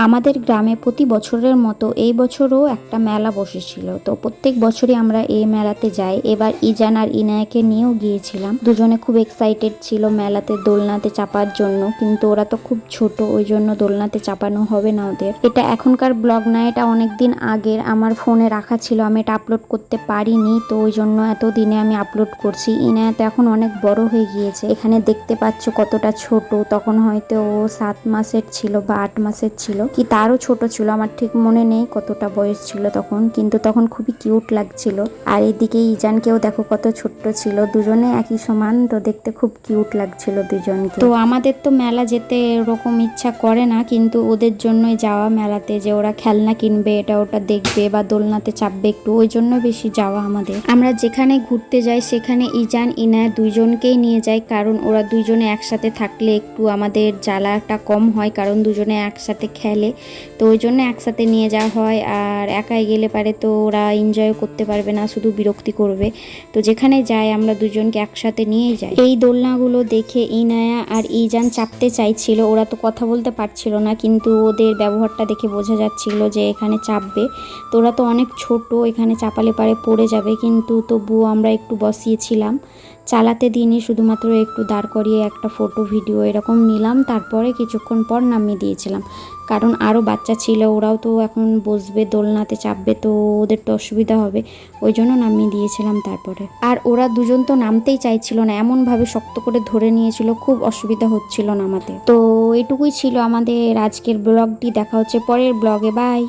আমাদের গ্রামে প্রতি বছরের মতো এই বছরও একটা মেলা বসেছিল। তো প্রত্যেক বছরই আমরা এই মেলাতে যাই। এবার ইজান আর ইনায়াকে নিয়েও গিয়েছিলাম। দুজনে খুব এক্সাইটেড ছিল মেলাতে দোলনাতে চাপার জন্য, কিন্তু ওরা তো খুব ছোট, ওই জন্য দোলনাতে চাপানো হবে না ওদের। এটা এখনকার ব্লগ না, এটা অনেকদিন আগের, আমার ফোনে রাখা ছিল, আমি এটা আপলোড করতে পারিনি, তো ওই জন্য এতদিনে আমি আপলোড করছি। ইনায়া তো এখন অনেক বড় হয়ে গিয়েছে, এখানে দেখতে পাচ্ছ কতটা ছোট। তখন হয়তো ও 7 মাসের ছিল বা 8 মাসের ছিল, কি তারও ছোট ছিল, আমার ঠিক মনে নেই কতটা বয়স ছিল তখন, কিন্তু তখন খুবই কিউট লাগছিল। আর এদিকে ইজানকেও দেখো কত ছোট্ট ছিল, দুজনে একই সমান, তো দেখতে খুব কিউট লাগছিল দুজনকে। তো আমাদের তো মেলা যেতে এরকম ইচ্ছা করে না, কিন্তু ওদের জন্যই যাওয়া মেলাতে, যে ওরা খেলনা কিনবে, এটা ওটা দেখবে বা দোলনাতে চাপবে একটু, ওই জন্য বেশি যাওয়া আমাদের। আমরা যেখানে ঘুরতে যাই সেখানে ইজান ইনায়া দুইজনকেই নিয়ে যাই, কারণ ওরা দুইজনে একসাথে থাকলে একটু আমাদের জ্বালাটা কম হয়, কারণ দুজনে একসাথে খেলে, তো ওই জন্য একসাথে নিয়ে যাওয়া হয়। আর একাই গেলে পারে তো ওরা এনজয় করতে পারবে না, শুধু বিরক্তি করবে। তো যেখানে যাই আমরা দুজনকে একসাথে নিয়ে যাই। এই দোলনাগুলো দেখে ইনায়া আর ইজান চাপতে চাইছিল, ওরা তো কথা বলতে পারছিল না, কিন্তু ওদের ব্যবহারটা দেখে বোঝা যাচ্ছিল যে এখানে চাপবে। তো ওরা তো অনেক ছোট, এখানে চাপালে পারে পড়ে যাবে, কিন্তু তবুও আমরা একটু বসিয়েছিলাম, চালাতে দিইনি, শুধুমাত্র একটু দাঁড় করিয়ে একটা ফটো ভিডিও এরকম নিলাম, তারপরে কিছুক্ষণ পর নামিয়ে দিয়েছিলাম, কারণ আরও বাচ্চা ছিল, ওরাও তো এখন বসবে দোলনাতে চাপবে, তো ওদের তো অসুবিধা হবে, ওই জন্য নামিয়ে দিয়েছিলাম তারপরে। আর ওরা দুজন তো নামতেই চাইছিল না, এমনভাবে শক্ত করে ধরে নিয়েছিল, খুব অসুবিধা হচ্ছিল নামাতে। তো এটুকুই ছিল আমাদের আজকের ব্লগটি, দেখা হচ্ছে পরের ব্লগে, বাই।